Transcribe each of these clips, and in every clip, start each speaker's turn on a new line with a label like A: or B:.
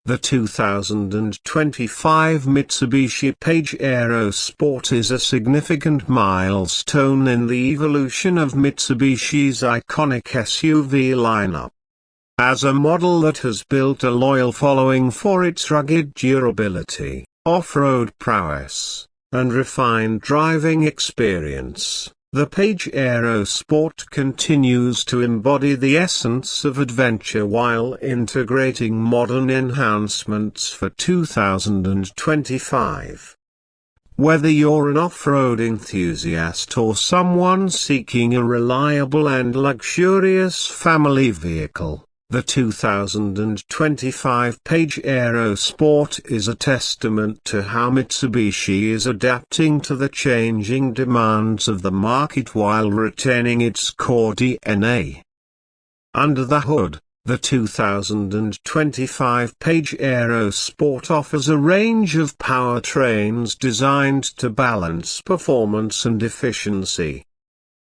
A: The 2025 Mitsubishi Pajero Sport is a significant milestone in the evolution of Mitsubishi's iconic SUV lineup. As a model that has built a loyal following for its rugged durability, off-road prowess, and refined driving experience, the Pajero Sport continues to embody the essence of adventure while integrating modern enhancements for 2025. Whether you're an off-road enthusiast or someone seeking a reliable and luxurious family vehicle, the 2025 Pajero Sport is a testament to how Mitsubishi is adapting to the changing demands of the market while retaining its core DNA. Under the hood, the 2025 Pajero Sport offers a range of powertrains designed to balance performance and efficiency.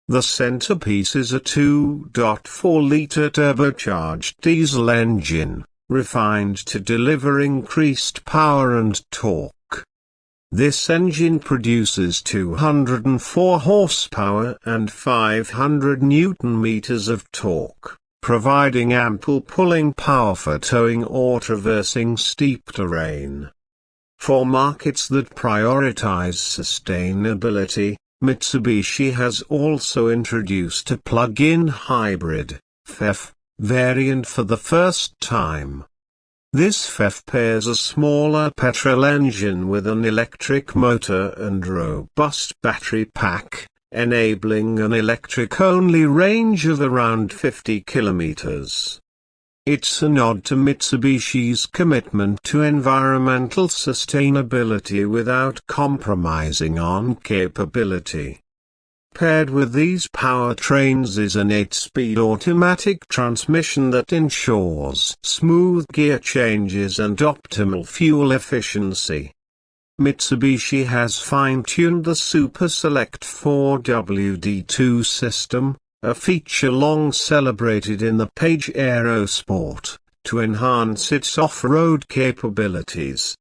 A: The centerpiece is a 2.4-liter turbocharged diesel engine, refined to deliver increased power and torque. This engine produces 204 horsepower and 500 Newton-meters of torque, providing ample pulling power for towing or traversing steep terrain. For markets that prioritize sustainability, Mitsubishi has also introduced a plug-in hybrid (PHEV) variant for the first time. This PHEV pairs a smaller petrol engine with an electric motor and robust battery pack, enabling an electric-only range of around 50 kilometers. It's a nod to Mitsubishi's commitment to environmental sustainability without compromising on capability. Paired with these powertrains is an 8-speed automatic transmission that ensures smooth gear changes and optimal fuel efficiency. Mitsubishi has fine-tuned the Super Select 4WD2 system, a feature long celebrated in the Pajero Sport, to enhance its off-road capabilities.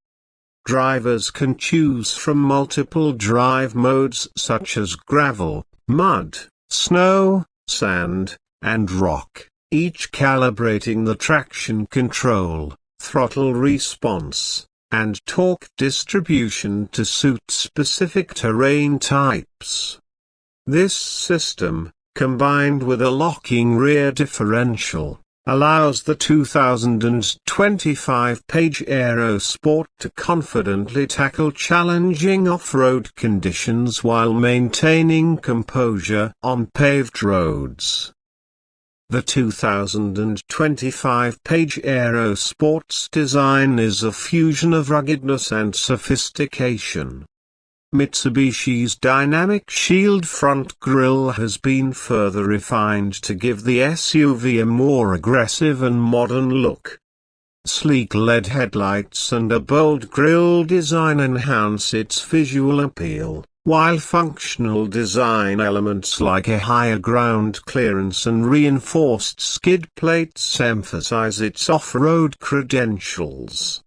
A: Drivers can choose from multiple drive modes such as gravel, mud, snow, sand, and rock, each calibrating the traction control, throttle response, and torque distribution to suit specific terrain types. This system, combined with a locking rear differential, allows the 2025 Pajero Sport to confidently tackle challenging off-road conditions while maintaining composure on paved roads. The 2025 Pajero Sport's design is a fusion of ruggedness and sophistication. Mitsubishi's dynamic shield front grille has been further refined to give the SUV a more aggressive and modern look. Sleek LED headlights and a bold grille design enhance its visual appeal, while functional design elements like a higher ground clearance and reinforced skid plates emphasize its off-road credentials.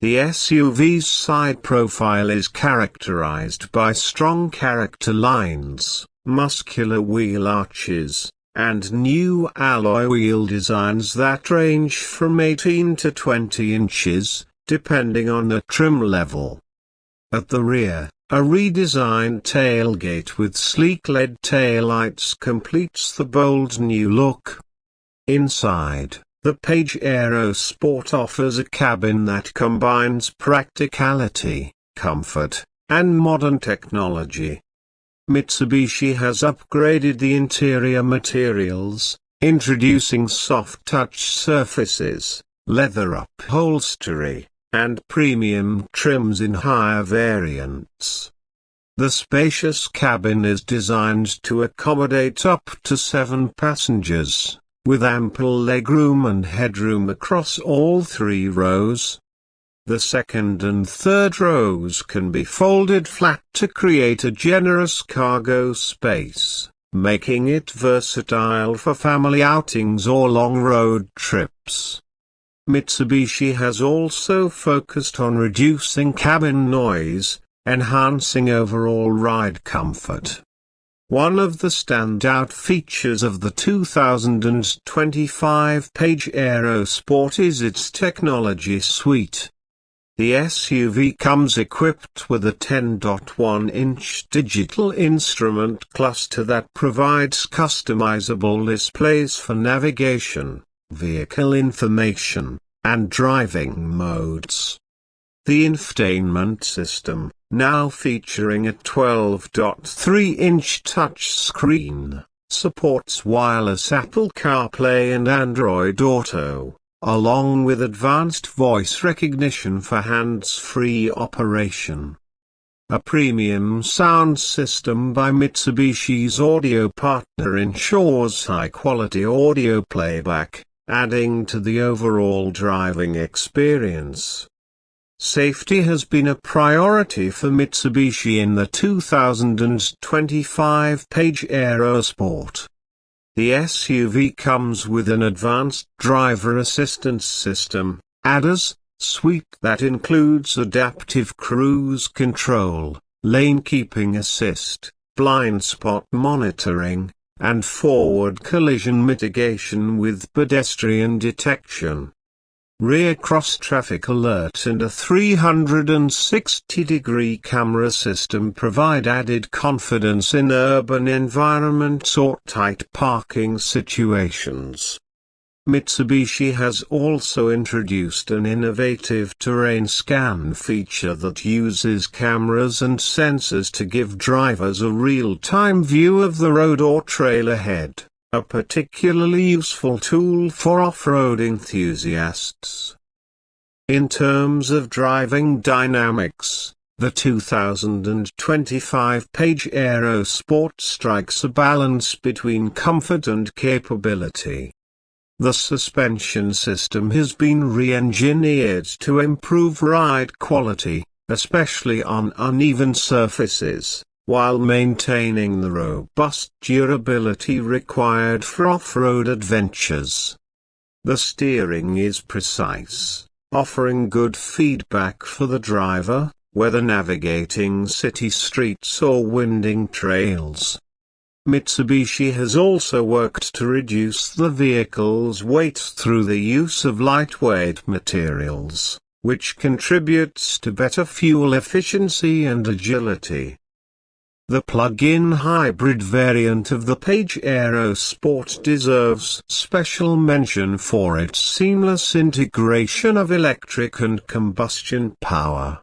A: The SUV's side profile is characterized by strong character lines, muscular wheel arches, and new alloy wheel designs that range from 18 to 20 inches, depending on the trim level. At the rear, a redesigned tailgate with sleek LED taillights completes the bold new look. Inside, the Pajero Sport offers a cabin that combines practicality, comfort, and modern technology. Mitsubishi has upgraded the interior materials, introducing soft-touch surfaces, leather upholstery, and premium trims in higher variants. The spacious cabin is designed to accommodate up to 7 passengers, with ample legroom and headroom across all 3 rows. The second and third rows can be folded flat to create a generous cargo space, making it versatile for family outings or long road trips. Mitsubishi has also focused on reducing cabin noise, enhancing overall ride comfort. One of the standout features of the 2025 Pajero Sport is its technology suite. The SUV comes equipped with a 10.1-inch digital instrument cluster that provides customizable displays for navigation, vehicle information, and driving modes. The infotainment system, now featuring a 12.3-inch touchscreen, supports wireless Apple CarPlay and Android Auto, along with advanced voice recognition for hands-free operation. A premium sound system by Mitsubishi's audio partner ensures high-quality audio playback, adding to the overall driving experience. Safety has been a priority for Mitsubishi in the 2025 Pajero Sport. The SUV comes with an advanced driver assistance system, ADAS, suite that includes adaptive cruise control, lane keeping assist, blind spot monitoring, and forward collision mitigation with pedestrian detection. Rear cross-traffic alert and a 360-degree camera system provide added confidence in urban environments or tight parking situations. Mitsubishi has also introduced an innovative terrain scan feature that uses cameras and sensors to give drivers a real-time view of the road or trail ahead, a particularly useful tool for off-road enthusiasts. In terms of driving dynamics, the 2025 Pajero Sport strikes a balance between comfort and capability. The suspension system has been re-engineered to improve ride quality, especially on uneven surfaces, while maintaining the robust durability required for off-road adventures. The steering is precise, offering good feedback for the driver, whether navigating city streets or winding trails. Mitsubishi has also worked to reduce the vehicle's weight through the use of lightweight materials, which contributes to better fuel efficiency and agility. The plug-in hybrid variant of the Pajero Sport deserves special mention for its seamless integration of electric and combustion power.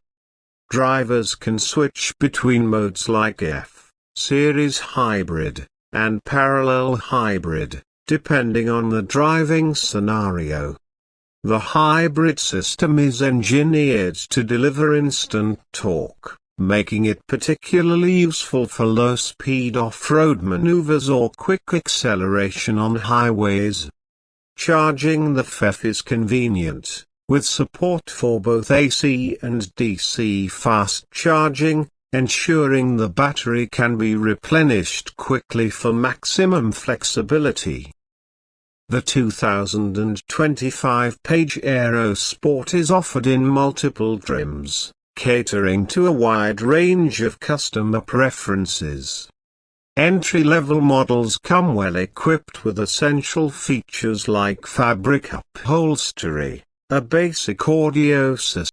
A: Drivers can switch between modes like F-Series hybrid and parallel hybrid, depending on the driving scenario. The hybrid system is engineered to deliver instant torque, making it particularly useful for low-speed off-road maneuvers or quick acceleration on highways. Charging the FEF is convenient, with support for both AC and DC fast charging, ensuring the battery can be replenished quickly for maximum flexibility. The 2025 Pajero Sport is offered in multiple trims, catering to a wide range of customer preferences. Entry-level models come well equipped with essential features like fabric upholstery, a basic audio system,